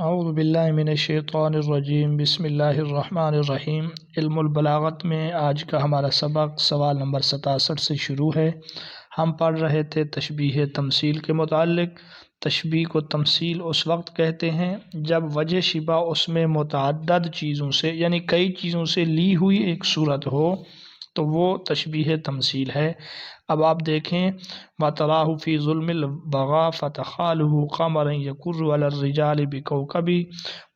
اعوذ باللہ من الشیطان الرجیم، بسم اللہ الرحمن الرحیم۔ علم البلاغت میں آج کا ہمارا سبق سوال نمبر 67 سے شروع ہے۔ ہم پڑھ رہے تھے تشبیہ تمثیل کے متعلق۔ تشبیہ کو تمثیل اس وقت کہتے ہیں جب وجہ شبہ اس میں متعدد چیزوں سے یعنی کئی چیزوں سے لی ہوئی ایک صورت ہو تو وہ تشبیہ تمثیل ہے۔ اب آپ دیکھیں وَتَرَاهُ فِي ظُلْمِ الْبَغَا فَتَخَالُهُ قَمَرًا يَكُرُّ عَلَى الرِّجَالِ بِكَوْكَبٍ،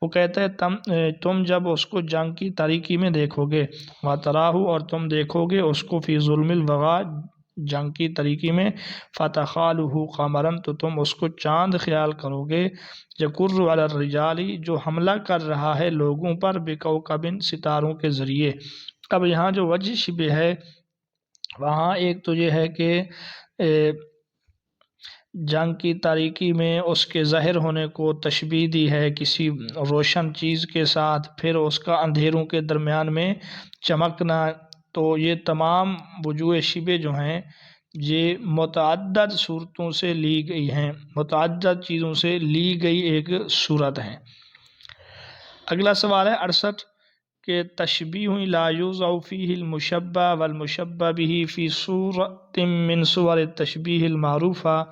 وہ کہتے ہیں تم جب اس کو جنگ کی تاریکی میں دیکھو گے، وَتَرَاهُ اور تم دیکھو گے اس کو فی ظلم البغا جنگ کی تاریکی میں، فَتَخَالُهُ قَمَرًا تو تم اس کو چاند خیال کرو گے، يَكُرُّ عَلَى الرِّجَالِ جو حملہ کر رہا ہے لوگوں پر، بِكَوْكَبٍ ستاروں کے ذریعے۔ اب یہاں جو وجہ شبہ ہے وہاں ایک تو یہ ہے کہ جنگ کی تاریکی میں اس کے ظاہر ہونے کو تشبیہ دی ہے کسی روشن چیز کے ساتھ، پھر اس کا اندھیروں کے درمیان میں چمکنا، تو یہ تمام وجوہ شبہ جو ہیں یہ متعدد صورتوں سے لی گئی ہیں، متعدد چیزوں سے لی گئی ایک صورت ہیں۔ اگلا سوال ہے 68 کہ تشبیہ لا یوضع فیہ المشبہ والمشبہ بہ فی صورت من صور التشبیہ المعروفہ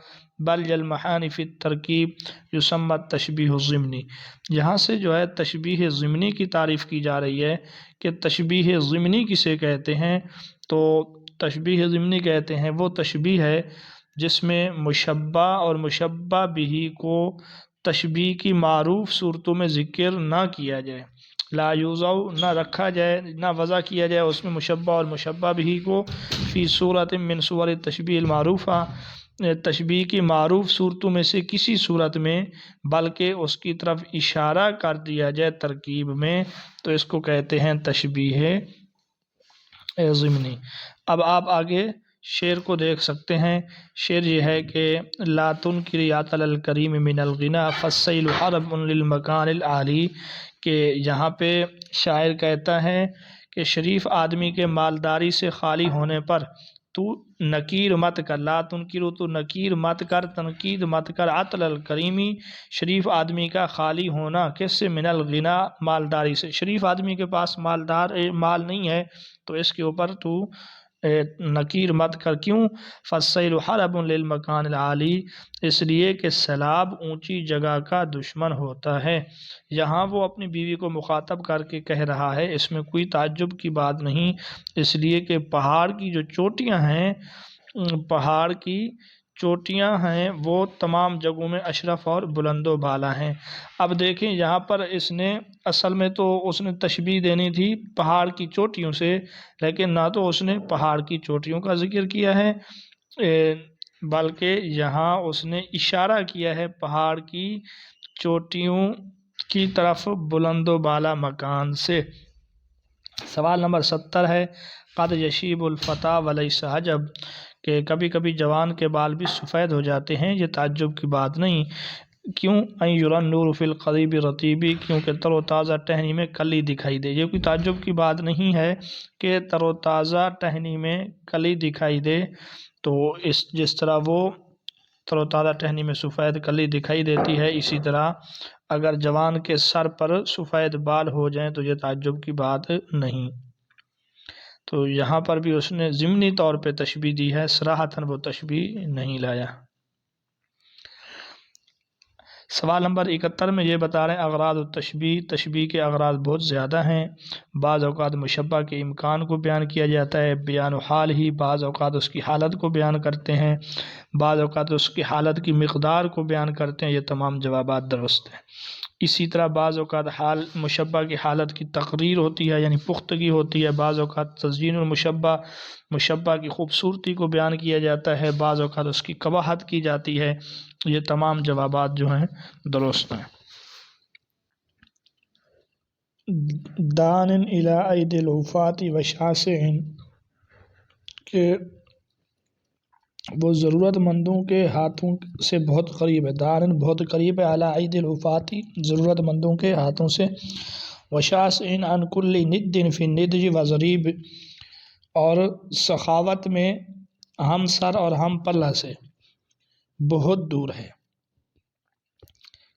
بل یلمحان فی الترکیب یسمى التشبیہ الضمنی۔ یہاں سے جو ہے تشبیہ ضمنی کی تعریف کی جا رہی ہے کہ تشبیہ ضمنی کسے کہتے ہیں، تو تشبیہ ضمنی کہتے ہیں وہ تشبیہ ہے جس میں مشبہ اور مشبہ بہ کو تشبیہ کی معروف صورتوں میں ذکر نہ کیا جائے، لا یوضع نہ رکھا جائے نہ وضع کیا جائے اس میں مشبہ اور مشبہ بہ کو، فی صورت من صور التشبیہ المعروفہ تشبیہ کی معروف صورتوں میں سے کسی صورت میں، بلکہ اس کی طرف اشارہ کر دیا جائے ترکیب میں، تو اس کو کہتے ہیں تشبیہ ضمنی۔ اب آپ آگے شعر کو دیکھ سکتے ہیں۔ شعر یہ ہے کہ لا تنکر یا طل الکریم من الغنا فالسیل حرب للمکان العالی، کہ یہاں پہ شاعر کہتا ہے کہ شریف آدمی کے مالداری سے خالی ہونے پر تو نکیر مت کر، لا تنکر تو نکیر مت کر، تنقید مت کر، عطل الکریمی شریف آدمی کا خالی ہونا، کس سے؟ من الغنا مالداری سے۔ شریف آدمی کے پاس مال نہیں ہے تو اس کے اوپر تو نکیر مت کر، کیوں؟ فالسیل حرب للمکان العالی، اس لیے کہ سیلاب اونچی جگہ کا دشمن ہوتا ہے۔ یہاں وہ اپنی بیوی کو مخاطب کر کے کہہ رہا ہے، اس میں کوئی تعجب کی بات نہیں، اس لیے کہ پہاڑ کی جو چوٹیاں ہیں، پہاڑ کی چوٹیاں ہیں وہ تمام جگہوں میں اشرف اور بلند و بالا ہیں۔ اب دیکھیں یہاں پر اس نے اصل میں تو اس نے تشبیہ دینی تھی پہاڑ کی چوٹیوں سے، لیکن نہ تو اس نے پہاڑ کی چوٹیوں کا ذکر کیا ہے بلکہ یہاں اس نے اشارہ کیا ہے پہاڑ کی چوٹیوں کی طرف بلند و بالا مکان سے۔ سوال نمبر 70 ہے قد یشیب الفتیٰ ولیس عجب، کہ کبھی کبھی جوان کے بال بھی سفید ہو جاتے ہیں، یہ تعجب کی بات نہیں، کیوں؟ ان یری النور فی القریب رطیب، کیونکہ تر و تازہ ٹہنی میں کلی دکھائی دے۔ یہ کوئی تعجب کی بات نہیں ہے کہ تر و تازہ ٹہنی میں کلی دکھائی دے، تو جس طرح وہ تر و تازہ ٹہنی میں سفید کلی دکھائی دیتی ہے، اسی طرح اگر جوان کے سر پر سفید بال ہو جائیں تو یہ تعجب کی بات نہیں۔ تو یہاں پر بھی اس نے ضمنی طور پہ تشبیہ دی ہے، صراحتاً وہ تشبیہ نہیں لایا۔ سوال نمبر 71 میں یہ بتا رہے ہیں اغراض التشبیہ، تشبیہ کے اغراض بہت زیادہ ہیں۔ بعض اوقات مشبہ کے امکان کو بیان کیا جاتا ہے، بیان و حال ہی، بعض اوقات اس کی حالت کو بیان کرتے ہیں، بعض اوقات اس کی حالت کی مقدار کو بیان کرتے ہیں، یہ تمام جوابات درست ہیں۔ اسی طرح بعض اوقات مشبہ کی حالت کی تقریر ہوتی ہے یعنی پختگی ہوتی ہے، بعض اوقات تزیین المشبہ، مشبہ کی خوبصورتی کو بیان کیا جاتا ہے، بعض اوقات اس کی قباحت کی جاتی ہے، یہ تمام جوابات جو ہیں درست ہیں۔ دان الی ایدی العفاة وشاسع، کہ وہ ضرورت مندوں کے ہاتھوں سے بہت قریب ہے، دان بہت قریب ہے، الی ایدی العفاة ضرورت مندوں کے ہاتھوں سے، وشاسع عن کل ند فی الندج وضریب، اور سخاوت میں ہم سر اور ہم پلہ سے بہت دور ہے۔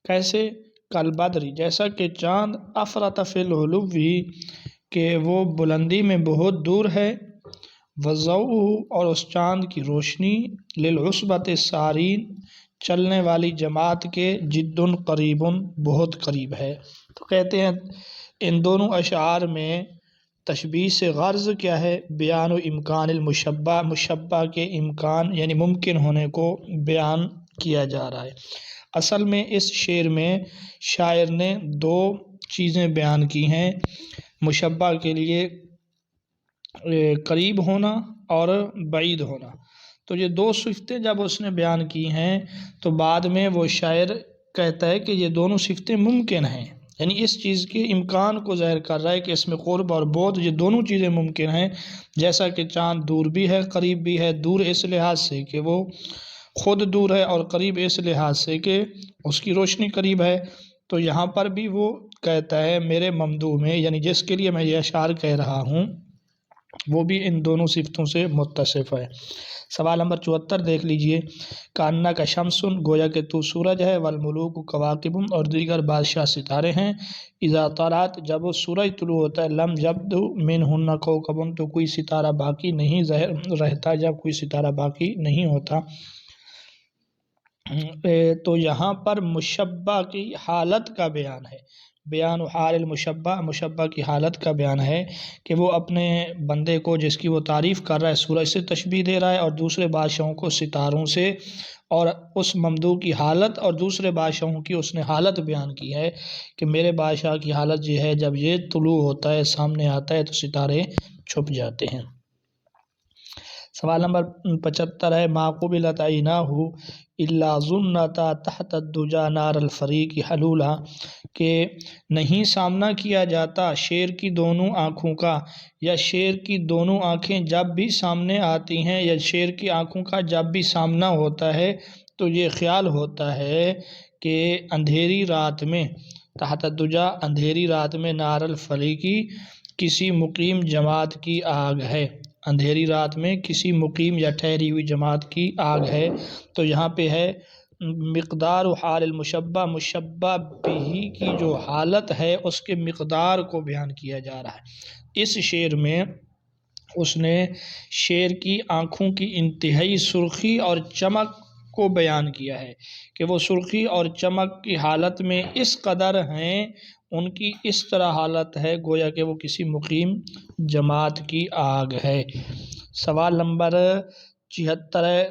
کیسے؟ کالبدری، جیسا کہ چاند، افرط فی العلوی کہ وہ بلندی میں بہت دور ہے، وضوءہ اور اس چاند کی روشنی، للعصبۃ السارین چلنے والی جماعت کے، جد قریب بہت قریب ہے۔ تو کہتے ہیں ان دونوں اشعار میں تشبیہ سے غرض کیا ہے؟ بیان و امکان المشبہ، مشبہ کے امکان یعنی ممکن ہونے کو بیان کیا جا رہا ہے۔ اصل میں اس شعر میں شاعر نے دو چیزیں بیان کی ہیں، مشبہ کے لیے قریب ہونا اور بعید ہونا۔ تو یہ دو صفتیں جب اس نے بیان کی ہیں تو بعد میں وہ شاعر کہتا ہے کہ یہ دونوں صفتیں ممکن ہیں، یعنی اس چیز کے امکان کو ظاہر کر رہا ہے کہ اس میں قرب اور بعد یہ دونوں چیزیں ممکن ہیں، جیسا کہ چاند دور بھی ہے قریب بھی ہے، دور اس لحاظ سے کہ وہ خود دور ہے اور قریب اس لحاظ سے کہ اس کی روشنی قریب ہے۔ تو یہاں پر بھی وہ کہتا ہے میرے ممدوح میں، یعنی جس کے لیے میں یہ اشعار کہہ رہا ہوں وہ بھی ان دونوں صفتوں سے متصف ہے۔ سوال نمبر 74 دیکھ لیجئے، کانک شمسن گویا کہ تو سورج ہے، والملوک کواکب اور دیگر بادشاہ ستارے ہیں، اذا طلعت جب وہ سورج طلوع ہوتا ہے، لم یبدو منہن کوکب تو کوئی ستارہ باقی نہیں رہتا، جب کوئی ستارہ باقی نہیں ہوتا۔ تو یہاں پر مشبہ کی حالت کا بیان ہے، بیان حال المشبہ، مشبہ کی حالت کا بیان ہے کہ وہ اپنے بندے کو جس کی وہ تعریف کر رہا ہے سورج سے تشبیہ دے رہا ہے، اور دوسرے بادشاہوں کو ستاروں سے، اور اس ممدوح کی حالت اور دوسرے بادشاہوں کی اس نے حالت بیان کی ہے کہ میرے بادشاہ کی حالت یہ ہے جب یہ طلوع ہوتا ہے سامنے آتا ہے تو ستارے چھپ جاتے ہیں۔ سوال نمبر 75 ہے، ما قبلت عیناہ الا ظنتا تحت الدجی نار الفریق حلولا کہ نہیں سامنا کیا جاتا شیر کی دونوں آنکھوں کا، یا شیر کی دونوں آنکھیں جب بھی سامنے آتی ہیں، یا شیر کی آنکھوں کا جب بھی سامنا ہوتا ہے تو یہ خیال ہوتا ہے کہ اندھیری رات میں، تحت الدجی اندھیری رات میں، نار الفریقی کسی مقیم جماعت کی آگ ہے، اندھیری رات میں کسی مقیم یا ٹھہری ہوئی جماعت کی آگ ہے۔ تو یہاں پہ ہے مقدار حال المشبہ، مشبہ بھی کی جو حالت ہے اس کے مقدار کو بیان کیا جا رہا ہے۔ اس شعر میں اس نے شیر کی آنکھوں کی انتہائی سرخی اور چمک کو بیان کیا ہے کہ وہ سرخی اور چمک کی حالت میں اس قدر ہیں، ان کی اس طرح حالت ہے گویا کہ وہ کسی مقیم جماعت کی آگ ہے۔ سوال نمبر 76 ہے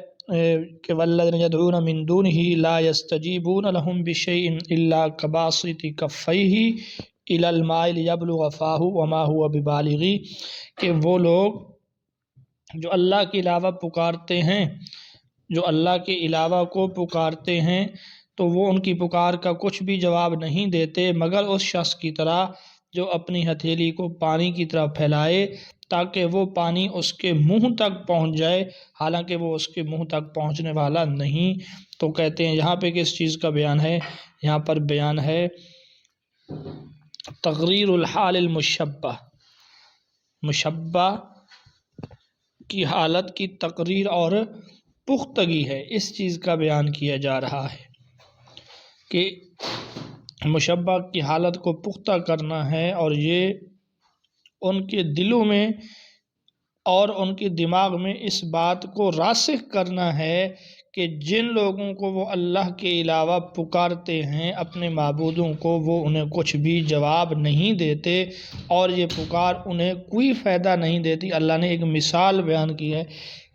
کہ والذین یدعون من دونہ لا یستجیبون لهم بشیء الا کباسط کفیہ الی الماء لیبلغ فاہ وما هو ببالغہ کہ وہ لوگ جو اللہ کے علاوہ پکارتے ہیں، جو اللہ کے علاوہ کو پکارتے ہیں تو وہ ان کی پکار کا کچھ بھی جواب نہیں دیتے مگر اس شخص کی طرح جو اپنی ہتھیلی کو پانی کی طرف پھیلائے تاکہ وہ پانی اس کے منہ تک پہنچ جائے، حالانکہ وہ اس کے منہ تک پہنچنے والا نہیں۔ تو کہتے ہیں یہاں پہ کس چیز کا بیان ہے؟ یہاں پر بیان ہے تقریر الحال المشبہ، مشبہ کی حالت کی تقریر اور پختگی ہے، اس چیز کا بیان کیا جا رہا ہے کہ مشبہ کی حالت کو پختہ کرنا ہے، اور یہ ان کے دلوں میں اور ان کے دماغ میں اس بات کو راسخ کرنا ہے کہ جن لوگوں کو وہ اللہ کے علاوہ پکارتے ہیں اپنے معبودوں کو، وہ انہیں کچھ بھی جواب نہیں دیتے اور یہ پکار انہیں کوئی فائدہ نہیں دیتی۔ اللہ نے ایک مثال بیان کی ہے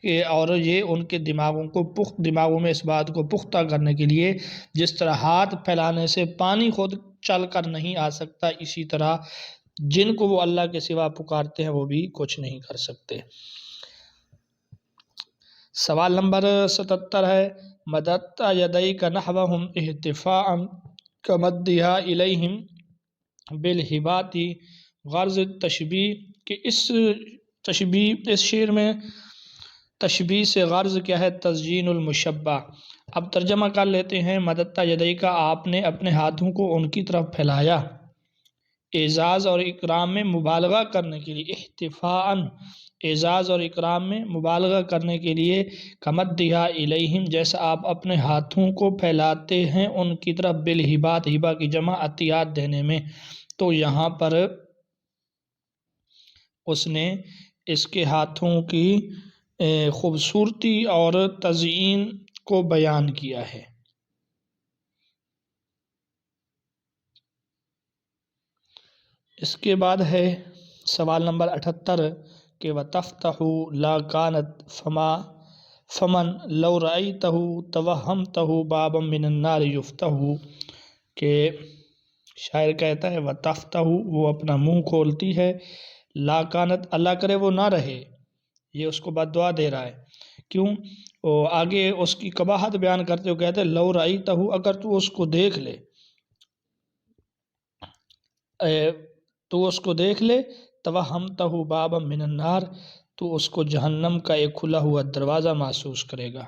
کہ اور یہ ان کے دماغوں میں اس بات کو پختہ کرنے کے لیے جس طرح ہاتھ پھیلانے سے پانی خود چل کر نہیں آ سکتا، اسی طرح جن کو وہ اللہ کے سوا پکارتے ہیں وہ بھی کچھ نہیں کر سکتے۔ سوال نمبر 77 ہے، مددت یدیک نحوہم احتفاء کمدھا الیہم بالہبات، غرض تشبیہ کہ اس شعر میں تشبیہ سے غرض کیا ہے؟ تزیین المشبہ۔ اب ترجمہ کر لیتے ہیں، مددت یدیک آپ نے اپنے ہاتھوں کو ان کی طرف پھیلایا، اعزاز اور اکرام میں مبالغہ کرنے کے لیے، احتفاء اعزاز اور اکرام میں مبالغہ کرنے کے لیے کمدھا الیہم، جیسا آپ اپنے ہاتھوں کو پھیلاتے ہیں ان کی طرف، بالہبات، ہبا کی جمع عطیات دینے میں۔ تو یہاں پر اس نے اس کے ہاتھوں کی خوبصورتی اور تزئین کو بیان کیا ہے۔ اس کے بعد ہے سوال نمبر 78 کہ وَتَفْتَحُ لَا كَانَتْ فَمَنْ لَوْ رَأَيْتَهُ تَوَهَّمْتَهُ بَابًا مِنَ النَّارِ يُفْتَحُ، کہ شاعر کہتا ہے وَتَفْتَحُ، وہ اپنا منہ کھولتی ہے، لا کانت، اللہ کرے وہ نہ رہے، یہ اس کو بد دعا دے رہا ہے۔ کیوں؟ وہ آگے اس کی قباحت بیان کرتے ہوئے کہتے ہیں لو رأیتہ، اگر تو اس کو دیکھ لے، تو اس کو دیکھ لے، توہمتہ بابا من النار، تو اس کو جہنم کا ایک کھلا ہوا دروازہ محسوس کرے گا،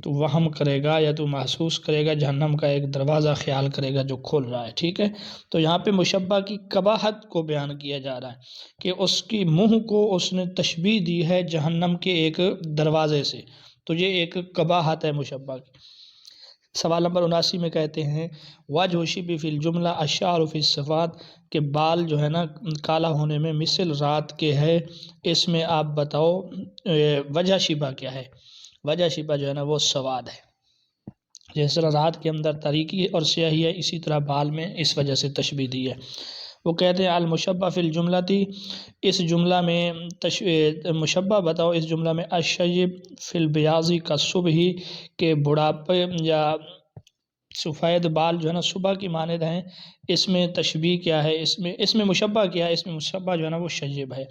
تو وہم کرے گا یا تو محسوس کرے گا جہنم کا ایک دروازہ خیال کرے گا جو کھل رہا ہے، ٹھیک ہے۔ تو یہاں پہ مشبہ کی قباحت کو بیان کیا جا رہا ہے کہ اس کی منہ کو اس نے تشبیہ دی ہے جہنم کے ایک دروازے سے، تو یہ ایک قباحت ہے مشبہ کی۔ سوال نمبر 79 میں کہتے ہیں وجہ شبہ فی الجملہ الشعر فی الصفات، کہ بال جو ہے نا کالا ہونے میں مثل رات کے ہے، اس میں آپ بتاؤ وجہ شبہ کیا ہے؟ وجہ شبہ جو ہے نا وہ سواد ہے، جس طرح رات کے اندر تاریکی اور سیاہی ہے، اسی طرح بال میں اس وجہ سے تشبیہ دی ہے۔ وہ کہتے ہیں المشبہ فی الجملہ تھی، اس جملہ میں مشبہ بتاؤ اس جملہ میں الشیب فی البیاضی کا صبح، کہ بڑھاپے یا سفید بال جو ہے نا صبح کی مانند ہیں، اس میں تشبیہ کیا ہے، اس میں مشبہ کیا ہے؟ اس میں مشبہ جو ہے نا وہ شیب ہے۔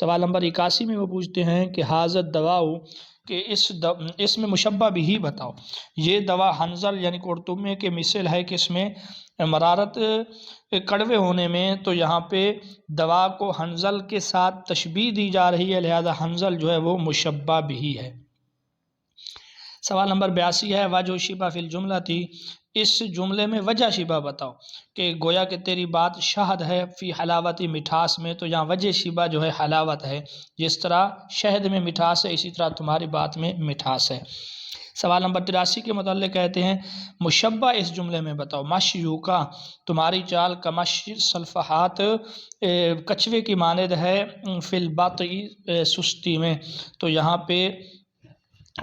سوال نمبر 81 میں وہ پوچھتے ہیں کہ حاضر دواؤ، کہ اس میں مشبہ بھی بتاؤ، یہ دوا حنظل یعنی قرطمے کے مثل ہے، کہ اس میں مرارت کڑوے ہونے میں، تو یہاں پہ دوا کو حنظل کے ساتھ تشبیہ دی جا رہی ہے، لہذا حنظل جو ہے وہ مشبہ بھی ہے۔ سوال نمبر 82 ہے وجہ شبہ فی الجملہ تھی، اس جملے میں وجہ شبہ بتاؤ، کہ گویا کہ تیری بات شہد ہے فی حلاوتی، مٹھاس میں، تو یہاں وجہ شبہ جو ہے حلاوت ہے، جس طرح شہد میں مٹھاس ہے اسی طرح تمہاری بات میں مٹھاس ہے۔ سوال نمبر 83 کے متعلق کہتے ہیں مشبہ اس جملے میں بتاؤ، مشیوکا، تمہاری چال کمشی صلفحات، کچھوے کی مانند ہے، فی البطء، سستی میں، تو یہاں پہ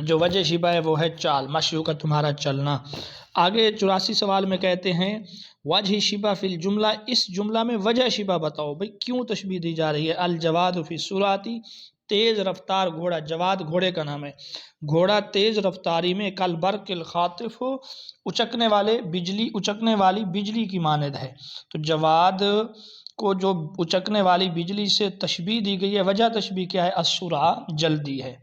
جو وجہ شبہ ہے وہ ہے چال، مشیو کا تمہارا چلنا۔ آگے 84 سوال میں کہتے ہیں وجہ شبہ فی الجملہ، اس جملہ میں وجہ شبہ بتاؤ، بھئی کیوں تشبیہ دی جا رہی ہے؟ الجواد فی سراتی، تیز رفتار گھوڑا، جواد گھوڑے کا نام ہے، گھوڑا تیز رفتاری میں، کل برق الخاطف، اچکنے والی بجلی کی مانند ہے، تو جواد کو جو اچکنے والی بجلی سے تشبیہ دی گئی ہے، وجہ تشبیہ کیا ہے؟ السرعہ، جلدی ہے۔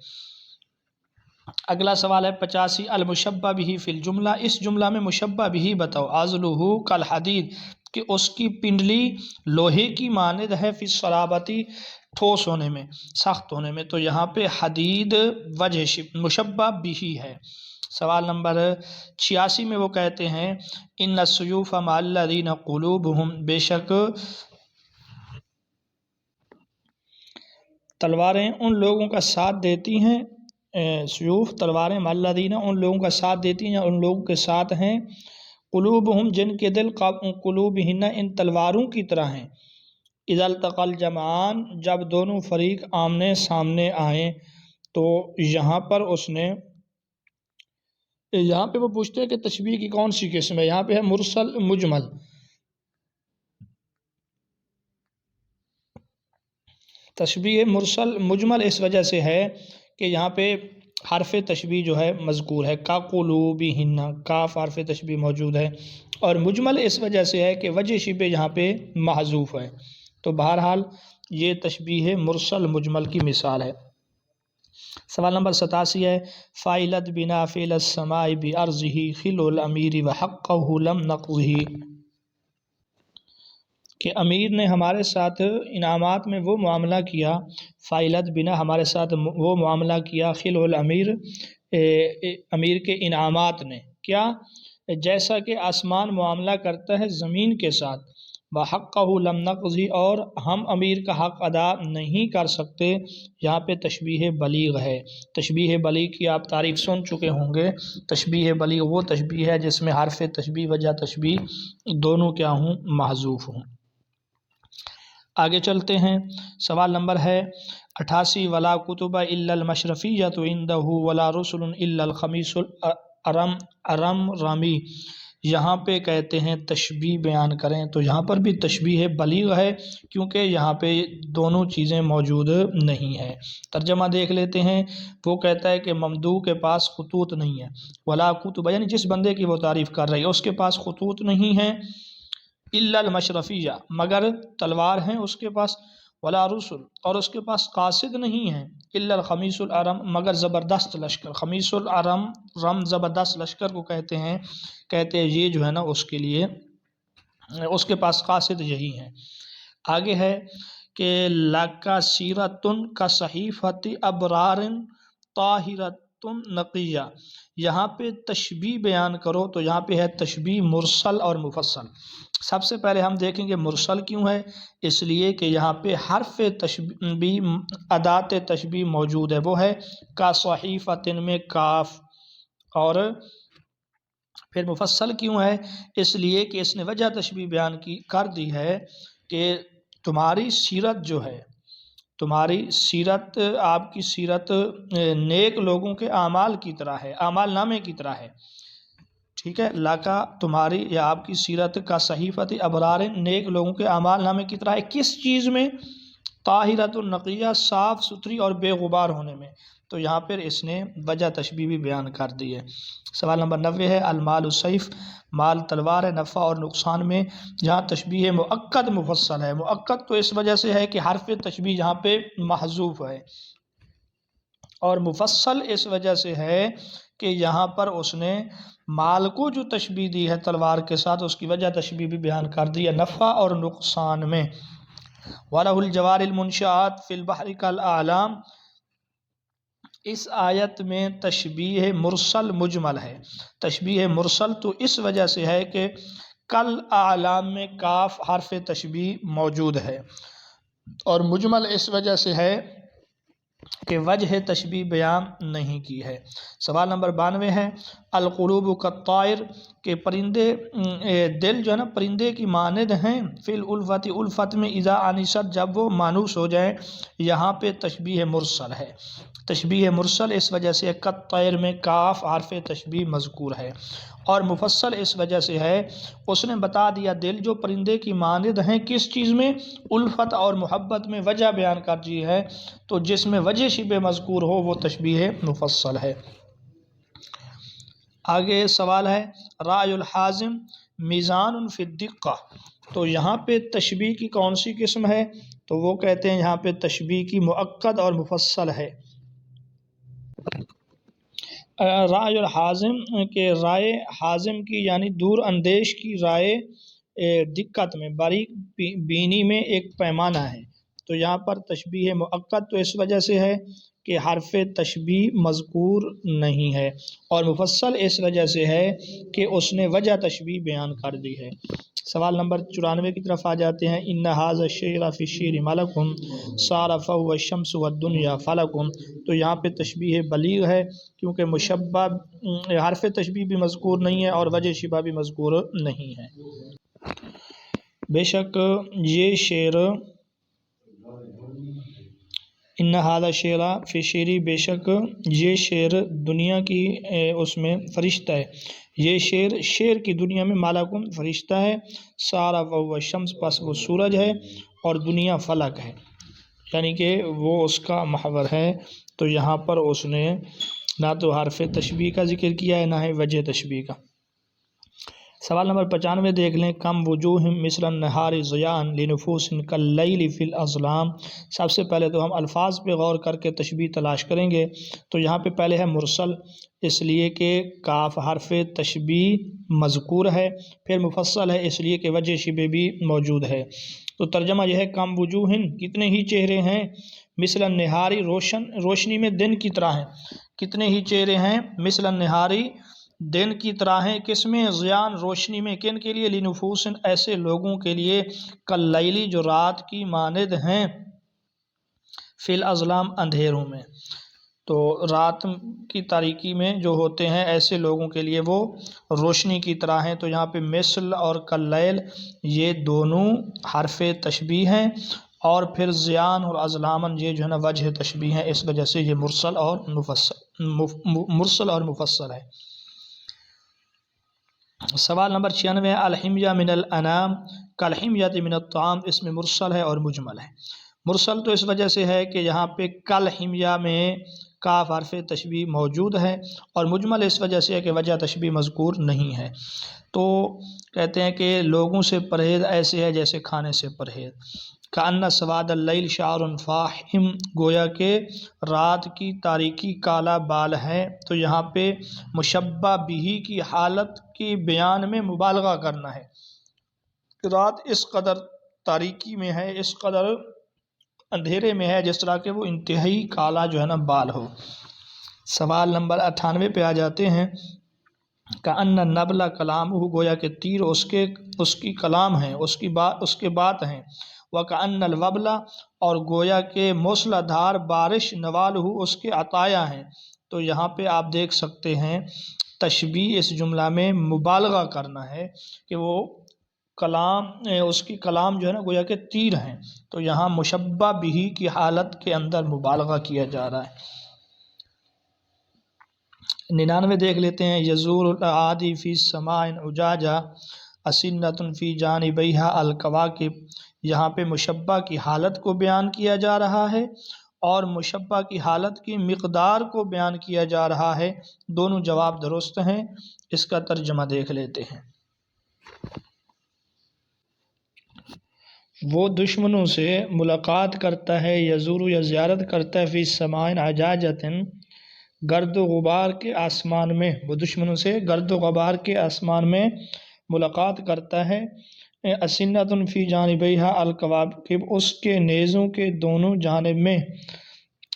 اگلا سوال ہے 85 المشبہ بھی فی الجملہ، اس جملہ میں مشبہ بھی بتاؤ، عضلہ کالحدید، کہ اس کی پنڈلی لوہے کی مانند ہے، فی الصلابتی، ٹھوس ہونے میں، سخت ہونے میں، تو یہاں پہ حدید وجہ مشبہ بھی ہے۔ سوال نمبر 86 میں وہ کہتے ہیں ان السیوف مع الذین قلوبہم، بے شک تلواریں ان لوگوں کا ساتھ دیتی ہیں، سیوف تلواریں مع الذین ان لوگوں کا ساتھ دیتی ہیں یا ان لوگوں کے ساتھ ہیں، قلوبہم جن کے دل، قلوبہن ان تلواروں کی طرح ہیں، اذا التقى الجمعان جب دونوں فریق آمنے سامنے آئیں، تو یہاں پر اس نے یہاں پہ وہ پوچھتے ہیں کہ تشبیہ کی کون سی قسم ہے؟ یہاں پہ ہے مرسل مجمل، تشبیہ مرسل مجمل اس وجہ سے ہے کہ یہاں پہ حرف تشبیہ جو ہے مذکور ہے، کا قلوبہن، کاف حرف تشبیہ موجود ہے، اور مجمل اس وجہ سے ہے کہ وجہ شبہ یہاں پہ محذوف ہے، تو بہرحال یہ تشبیہ مرسل مجمل کی مثال ہے۔ سوال نمبر 87 ہے فاعلت بنا فعل السماء بارضہ خل الامیر وحقہ لم نقضہ، کہ امیر نے ہمارے ساتھ انعامات میں وہ معاملہ کیا، فاعلت بنا ہمارے ساتھ وہ معاملہ کیا، خل الامیر، امیر کے انعامات نے، کیا؟ جیسا کہ آسمان معاملہ کرتا ہے زمین کے ساتھ، وحقہ لم نقضی، اور ہم امیر کا حق ادا نہیں کر سکتے۔ یہاں پہ تشبیہ بلیغ ہے۔ تشبیہ بلیغ کی آپ تعریف سن چکے ہوں گے۔ تشبیہ بلیغ وہ تشبیہ ہے جس میں حرف تشبیہ وجہ تشبیہ دونوں کیا ہوں، محذوف ہوں۔ آگے چلتے ہیں، سوال نمبر ہے 88، ولا کتب الا المشرفیۃ عندہ ولا رسل الا الخمیس الارم رامی۔ یہاں پہ کہتے ہیں تشبیہ بیان کریں، تو یہاں پر بھی تشبیہ بلیغ ہے کیونکہ یہاں پہ دونوں چیزیں موجود نہیں ہیں۔ ترجمہ دیکھ لیتے ہیں۔ وہ کہتا ہے کہ ممدوح کے پاس خطوط نہیں ہے، ولا کتب یعنی جس بندے کی وہ تعریف کر رہی ہے اس کے پاس خطوط نہیں ہیں، الا المشرفیہ مگر تلوار ہیں اس کے پاس، ولا رسل اور اس کے پاس قاصد نہیں ہیں، الا الخمیس الارم مگر زبردست لشکر۔ خمیس الارم رم زبردست لشکر کو کہتے ہیں یہ جو ہے نا اس کے لیے اس کے پاس قاصد یہی ہیں۔ آگے ہے کہ لَکَ سیرتن کا صحیفۃ ابرار طاہرۃ نقیہ۔ یہاں پہ تشبیہ بیان کرو، تو یہاں پہ ہے تشبیہ مرسل اور مفصل۔ سب سے پہلے ہم دیکھیں گے مرسل کیوں ہے، اس لیے کہ یہاں پہ حرف تشبیہ ادات تشبیہ موجود ہے، وہ ہے کا صحیفۃ میں کاف، اور پھر مفصل کیوں ہے، اس لیے کہ اس نے وجہ تشبیہ بیان کر دی ہے کہ تمہاری سیرت جو ہے، تمہاری سیرت، آپ کی سیرت نیک لوگوں کے اعمال کی طرح ہے، اعمال نامے کی طرح ہے، ٹھیک ہے۔ لاکا تمہاری یا آپ کی سیرت کا صحیفۃ ابرار نیک لوگوں کے اعمال نامے کی طرح ہے، کس چیز میں، طاہرۃ النقیہ صاف ستھری اور بے غبار ہونے میں۔ تو یہاں پر اس نے وجہ تشبیہ بھی بیان کر دی ہے۔ سوال نمبر 90 ہے المال السیف، مال تلوار ہے، نفع اور نقصان میں جہاں تشبیہ مؤکد مفصل ہے۔ مؤکد تو اس وجہ سے ہے کہ حرف تشبیہ یہاں پہ محذوف ہے، اور مفصل اس وجہ سے ہے کہ یہاں پر اس نے مال کو جو تشبیہ دی ہے تلوار کے ساتھ، اس کی وجہ تشبیہ بھی بیان کر دی ہے نفع اور نقصان میں۔ وَلَهُ الْجَوَارِ الْمُنشَآتُ فِي الْبَحْرِ كَالْأَعْلَامِ، اس آیت میں تشبیہ مرسل مجمل ہے۔ تشبیہ مرسل تو اس وجہ سے ہے کہ کل اعلام میں کاف حرف تشبیہ موجود ہے، اور مجمل اس وجہ سے ہے کہ وجہ تشبیہ بیان نہیں کی ہے۔ سوال نمبر 92 ہے القلوب کالطائر، کہ پرندے دل جو ہے نا پرندے کی مانند ہیں، فی الالفت الفت میں، اذا انست جب وہ مانوس ہو جائیں۔ یہاں پہ تشبیہ مرسل ہے۔ تشبیہ مرسل اس وجہ سے کالطائر میں کاف حرف تشبیہ مذکور ہے، اور مفصل اس وجہ سے ہے اس نے بتا دیا دل جو پرندے کی مانند ہیں کس چیز میں، الفت اور محبت میں، وجہ بیان کر دی ہے، تو جس میں وجہ شبہ مذکور ہو وہ تشبیہ مفصل ہے۔ آگے سوال ہے رائے الحازم میزان فی الدقہ، تو یہاں پہ تشبیہ کی کون سی قسم ہے، تو وہ کہتے ہیں یہاں پہ تشبیہ کی مؤکد اور مفصل ہے۔ رائے الحازم کہ رائے حازم کی یعنی دور اندیش کی رائے دقت میں، باریک بینی میں ایک پیمانہ ہے، تو یہاں پر تشبیہ مؤکد تو اس وجہ سے ہے کہ حرف تشبیہ مذکور نہیں ہے، اور مفصل اس وجہ سے ہے کہ اس نے وجہ تشبیہ بیان کر دی ہے۔ سوال نمبر 94 کی طرف آ جاتے ہیں ان ھذا الشعر فی الشعر ملکم صار فهو الشمس والدنیا فلکم، تو یہاں پہ تشبیہ بلیغ ہے کیونکہ مشبہ حرف تشبیہ بھی مذکور نہیں ہے اور وجہ شبہ بھی مذکور نہیں ہے۔ بے شک یہ شعر، ان ھذا الشعر فی الشعر، بے شک یہ شعر دنیا کی اس میں فرشتہ ہے، یہ شعر کی دنیا میں ملکم فرشتہ ہے، صار فهو الشمس پس وہ سورج ہے، اور دنیا فلک ہے، یعنی کہ وہ اس کا محور ہے۔ تو یہاں پر اس نے نہ تو حرف تشبیہ کا ذکر کیا ہے نہ ہی وجہ تشبیہ کا۔ سوال نمبر 95 دیکھ لیں کم وجوہ مثل النہار ضیاء لنفوس کاللیل فی الاظلام۔ سب سے پہلے تو ہم الفاظ پہ غور کر کے تشبیہ تلاش کریں گے، تو یہاں پہ پہلے ہے مرسل، اس لیے کہ کاف حرف تشبیہ مذکور ہے، پھر مفصل ہے اس لیے کہ وجہ شبہ بھی موجود ہے۔ تو ترجمہ یہ ہے کم وجوہ کتنے ہی چہرے ہیں، مثل النہاری روشنی میں دن کی طرح ہیں، کتنے ہی چہرے ہیں، مثل النہاری دن کی طرح ہیں، کس میں؟ ضیان روشنی میں، کن کے لیے؟ لنفوسن ایسے لوگوں کے لیے، کاللیلی جو رات کی مانند ہیں، فی الاظلام اندھیروں میں، تو رات کی تاریکی میں جو ہوتے ہیں ایسے لوگوں کے لیے وہ روشنی کی طرح ہیں۔ تو یہاں پہ مثل اور کاللیل یہ دونوں حرف تشبیہ ہیں، اور پھر ضیان اور اظلامن یہ جو ہے نا وجہ تشبیہ ہیں، اس وجہ سے یہ مرسل اور مفصل ہے۔ سوال نمبر 96، الحمیہ من الانام کالحمیۃ من الطعام، اس میں مرسل ہے اور مجمل ہے۔ مرسل تو اس وجہ سے ہے کہ یہاں پہ کالحمیہ میں کاف حرف تشبیہ موجود ہے، اور مجمل اس وجہ سے ہے کہ وجہ تشبیہ مذکور نہیں ہے۔ تو کہتے ہیں کہ لوگوں سے پرہیز ایسے ہے جیسے کھانے سے پرہیز۔ کأن سواد اللیل شعر فاحم، گویا کہ رات کی تاریکی کالا بال ہے۔ تو یہاں پہ مشبہ بہ کی حالت کی بیان میں مبالغہ کرنا ہے، رات اس قدر تاریکی میں ہے، اس قدر اندھیرے میں ہے جس طرح کہ وہ انتہائی کالا جو ہے نا بال ہو۔ سوال نمبر 98 پہ آ جاتے ہیں، کأن النبل کلامہ، گویا کہ تیر اس کی کلام ہے، اس کے بات ہیں۔ وکأن الوبل، اور گویا کہ موسلا دھار بارش، نوالہ اس کے عطایا ہیں۔ تو یہاں پہ آپ دیکھ سکتے ہیں تشبیہ اس جملہ میں مبالغہ کرنا ہے کہ وہ کلام، اس کی کلام جو ہے نا گویا کہ تیر ہیں، تو یہاں مشبہ بہ کی حالت کے اندر مبالغہ کیا جا رہا ہے۔ 99 دیکھ لیتے ہیں، یزور الاعادی فی السماء عجاجا اسنۃ فی جانبیہا الکواکب، یہاں پہ مشبہ کی حالت کو بیان کیا جا رہا ہے اور مشبہ کی حالت کی مقدار کو بیان کیا جا رہا ہے، دونوں جواب درست ہیں۔ اس کا ترجمہ دیکھ لیتے ہیں، وہ دشمنوں سے ملاقات کرتا ہے، یزور یا زیارت کرتا ہے، فی السماء عجاجۃ گرد و غبار کے آسمان میں، وہ دشمنوں سے گرد و غبار کے آسمان میں ملاقات کرتا ہے، اسنۃ فی جانبیہا الکواکب اس کے نیزوں کے دونوں جانب میں،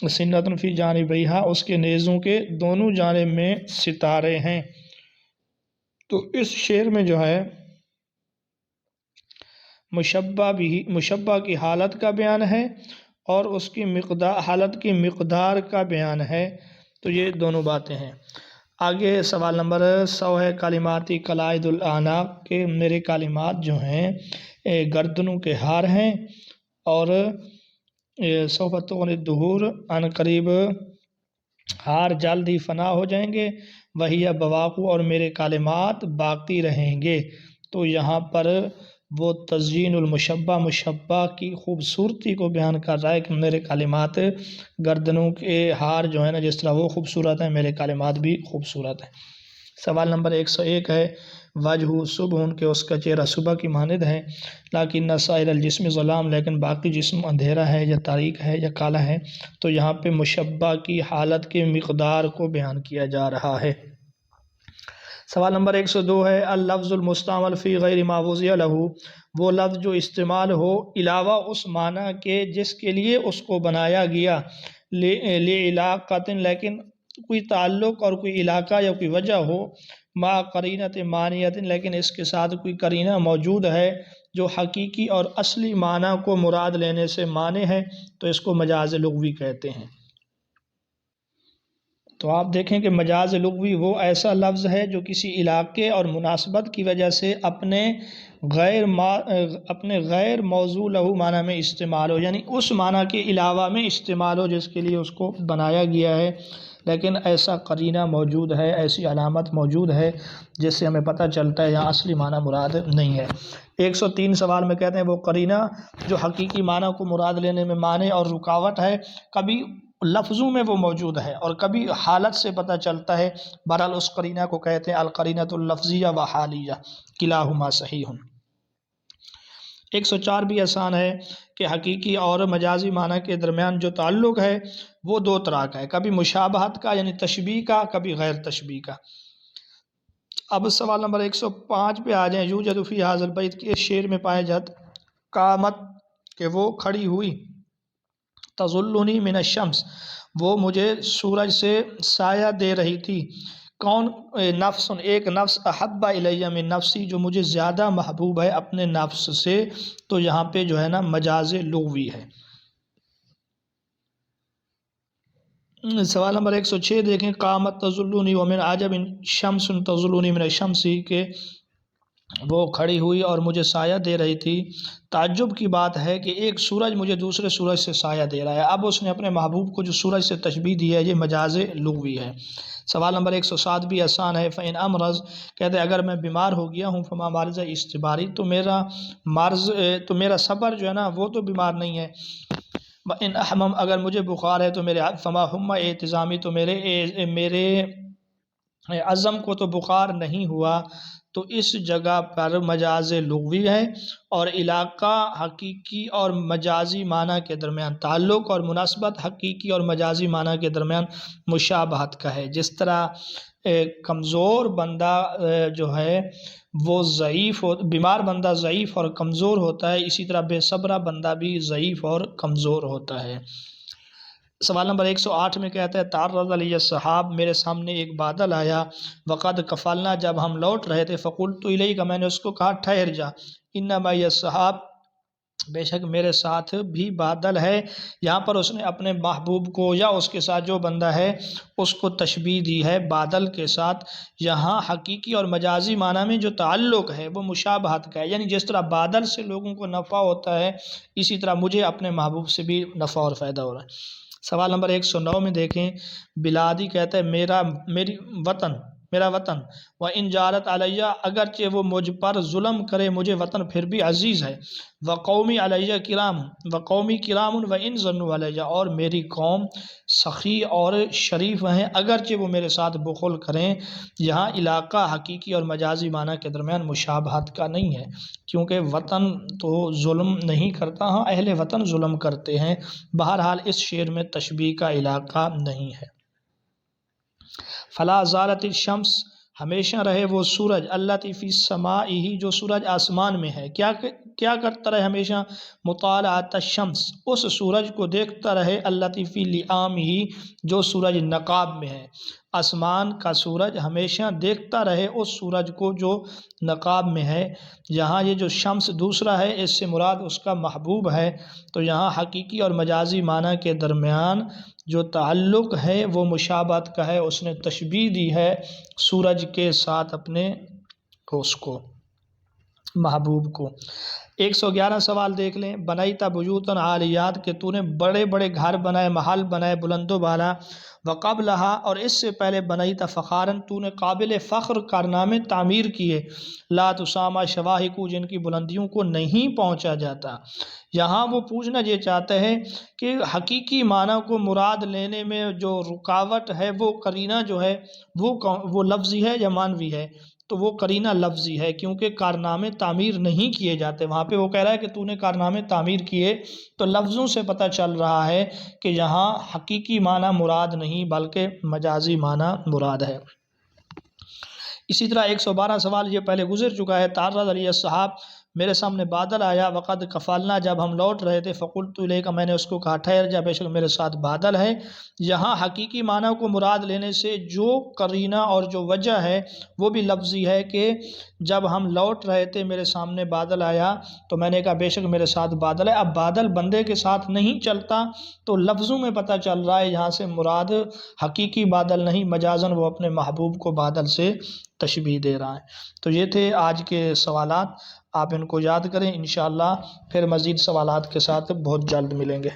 اسنۃ فی جانبیہا اس کے نیزوں کے دونوں جانب میں ستارے ہیں۔ تو اس شعر میں جو ہے مشبہ کی حالت کا بیان ہے اور اس کی حالت کی مقدار کا بیان ہے، تو یہ دونوں باتیں ہیں۔ آگے سوال نمبر 100 ہے، کلماتی قلائد الاعناق، کہ میرے کلمات جو ہیں گردنوں کے ہار ہیں، اور سوف تغنی الدہور، عن قریب ہار جلد ہی فنا ہو جائیں گے، وہی بواقع، اور میرے کلمات باقی رہیں گے۔ تو یہاں پر وہ تزیین المشبہ، مشبہ کی خوبصورتی کو بیان کر رہا ہے کہ میرے کلمات گردنوں کے ہار جو ہے نا جس طرح وہ خوبصورت ہیں، میرے کلمات بھی خوبصورت ہیں۔ سوال نمبر 101 ہے، وجہ صبح، کہ اس کا چہرہ صبح کی مانند ہے، لیکن سائر الجسم ظلام، لیکن باقی جسم اندھیرا ہے یا تاریک ہے یا کالا ہے۔ تو یہاں پہ مشبہ کی حالت کے مقدار کو بیان کیا جا رہا ہے۔ سوال نمبر 102 ہے، اللفظ المستعمل فی غیر ما وضع لہ، وہ لفظ جو استعمال ہو علاوہ اس معنی کے جس کے لیے اس کو بنایا گیا، لعلاقۃ، لیکن کوئی تعلق اور کوئی علاقہ یا کوئی وجہ ہو، مع قرینۃ مانیۃ، لیکن اس کے ساتھ کوئی قرینہ موجود ہے جو حقیقی اور اصلی معنی کو مراد لینے سے مانع ہے، تو اس کو مجاز لغوی کہتے ہیں۔ تو آپ دیکھیں کہ مجاز لغوی وہ ایسا لفظ ہے جو کسی علاقے اور مناسبت کی وجہ سے اپنے غیر موضوع لہو معنی میں استعمال ہو، یعنی اس معنی کے علاوہ میں استعمال ہو جس کے لیے اس کو بنایا گیا ہے، لیکن ایسا قرینہ موجود ہے، ایسی علامت موجود ہے جس سے ہمیں پتہ چلتا ہے یہاں اصلی معنی مراد نہیں ہے۔ 103 سوال میں کہتے ہیں، وہ قرینہ جو حقیقی معنی کو مراد لینے میں مانع اور رکاوٹ ہے، کبھی لفظوں میں وہ موجود ہے اور کبھی حالت سے پتہ چلتا ہے، بہرحال اس قرینہ کو کہتے ہیں القرینۃ اللفظیہ و حالیہ، کلاہما صحیح۔ 104 بھی آسان ہے کہ حقیقی اور مجازی معنی کے درمیان جو تعلق ہے وہ دو طرح کا ہے، کبھی مشابہت کا یعنی تشبیہ کا، کبھی غیر تشبیہ کا۔ اب سوال نمبر 105 پہ آ جائیں، یوجد فی ھذا البیت، کے شعر میں پائے جاتے، قامت، کہ وہ کھڑی ہوئی، تظلنی من الشمس، وہ مجھے سورج سے سایہ دے رہی تھی، کون نفس، ایک نفس احب الیہ من نفسی، جو مجھے زیادہ محبوب ہے اپنے نفس سے، تو یہاں پہ جو ہے نا مجاز لغوی ہے۔ سوال نمبر 106 دیکھیں، قامت تظلنی ومن عجب شمس تظلنی من الشمس، کہ وہ کھڑی ہوئی اور مجھے سایہ دے رہی تھی۔ تعجب کی بات ہے کہ ایک سورج مجھے دوسرے سورج سے سایہ دے رہا ہے۔ اب اس نے اپنے محبوب کو جو سورج سے تشبیہ دی ہے، یہ مجاز لغوی ہے۔ سوال نمبر 107 بھی آسان ہے۔ فَإِنْ أَمْرَضْ، کہتے ہیں اگر میں بیمار ہو گیا ہوں، فَمَا مَرْضَ استباری، تو میرا صبر جو ہے نا وہ تو بیمار نہیں ہے۔ وَإِنْ أَحْمَمْ، اگر مجھے بخار ہے تو میرے فَمَا هُمَّ اعتزامی، تو میرے عزم کو تو بخار نہیں ہوا۔ تو اس جگہ پر مجاز لغوی ہے، اور علاقہ حقیقی اور مجازی معنی کے درمیان تعلق، اور مناسبت حقیقی اور مجازی معنی کے درمیان مشابہت کا ہے۔ جس طرح کمزور بندہ جو ہے وہ ضعیف بیمار بندہ ضعیف اور کمزور ہوتا ہے، اسی طرح بے صبرہ بندہ بھی ضعیف اور کمزور ہوتا ہے۔ سوال نمبر 108 میں کہتا ہے، تعرض علی السحاب، میرے سامنے ایک بادل آیا، وقد قفلنا، جب ہم لوٹ رہے تھے، فقلت الیک، میں نے اس کو کہا ٹھہر جا، انما السحاب، بے شک میرے ساتھ بھی بادل ہے۔ یہاں پر اس نے اپنے محبوب کو یا اس کے ساتھ جو بندہ ہے اس کو تشبیہ دی ہے بادل کے ساتھ۔ یہاں حقیقی اور مجازی معنی میں جو تعلق ہے وہ مشابہت کا ہے، یعنی جس طرح بادل سے لوگوں کو نفع ہوتا ہے، اسی طرح مجھے اپنے محبوب سے بھی نفع اور فائدہ ہو رہا ہے۔ سوال نمبر 109 میں دیکھیں، بلادی کہتا ہے میرا وطن، وَإِنْ جَارَتْ عَلَيَّ، اگرچہ وہ مجھ پر ظلم کرے، مجھے وطن پھر بھی عزیز ہے۔ وَقَوْمِ عَلَيَّ کرام، وَقَوْمِ کرام وَإِنْ ظَنُّوا عَلَيَّ، اور میری قوم سخی اور شریف ہیں اگرچہ وہ میرے ساتھ بخل کریں۔ یہاں علاقہ حقیقی اور مجازی معنی کے درمیان مشابہت کا نہیں ہے، کیونکہ وطن تو ظلم نہیں کرتا، ہاں اہل وطن ظلم کرتے ہیں۔ بہرحال اس شعر میں تشبیہ کا علاقہ نہیں ہے۔ فلا زالت الشمس، ہمیشہ رہے وہ سورج، اللاتی فی السماء، جو سورج آسمان میں ہے، کیا کرتا رہے ہمیشہ، مطالعۃ الشمس، اس سورج کو دیکھتا رہے، اللاتی فی لیامہ، جو سورج نقاب میں ہے۔ آسمان کا سورج ہمیشہ دیکھتا رہے اس سورج کو جو نقاب میں ہے۔ یہاں یہ جو شمس دوسرا ہے، اس سے مراد اس کا محبوب ہے۔ تو یہاں حقیقی اور مجازی معنی کے درمیان جو تعلق ہے وہ مشابہت کا ہے، اس نے تشبیہ دی ہے سورج کے ساتھ اپنے اس کو محبوب کو۔ 111 سوال دیکھ لیں، بنیتا بیوتا عالیات، کہ تو نے بڑے بڑے گھر بنائے، محل بنائے بلند و بالا، وقبلہا، اور اس سے پہلے بنیتا فخارن، تو نے قابل فخر کارنامے تعمیر کیے، لا تسامہ شواہق، جن کی بلندیوں کو نہیں پہنچا جاتا۔ یہاں وہ پوچھنا یہ چاہتا ہے کہ حقیقی معنی کو مراد لینے میں جو رکاوٹ ہے وہ قرینہ جو ہے وہ لفظی ہے یا معنوی ہے، تو وہ قرینہ لفظی ہے، کیونکہ کارنامے تعمیر نہیں کیے جاتے۔ وہاں پہ وہ کہہ رہا ہے کہ تو نے کارنامے تعمیر کیے، تو لفظوں سے پتہ چل رہا ہے کہ یہاں حقیقی معنی مراد نہیں بلکہ مجازی معنی مراد ہے۔ اسی طرح 112 سوال یہ پہلے گزر چکا ہے، تعرض علی السحاب، میرے سامنے بادل آیا، وقد قفلنا، جب ہم لوٹ رہے تھے، فقلت الیک، میں نے اس کو کہا ٹھہر جا، بے شک میرے ساتھ بادل ہے۔ یہاں حقیقی معنی کو مراد لینے سے جو قرینہ اور جو وجہ ہے وہ بھی لفظی ہے، کہ جب ہم لوٹ رہے تھے میرے سامنے بادل آیا، تو میں نے کہا بے شک میرے ساتھ بادل ہے۔ اب بادل بندے کے ساتھ نہیں چلتا، تو لفظوں میں پتہ چل رہا ہے یہاں سے مراد حقیقی بادل نہیں، مجازن وہ اپنے محبوب کو بادل سے تشبیہ دے رہا ہے۔ تو یہ تھے آج کے سوالات، آپ ان کو یاد کریں، انشاءاللہ پھر مزید سوالات کے ساتھ بہت جلد ملیں گے۔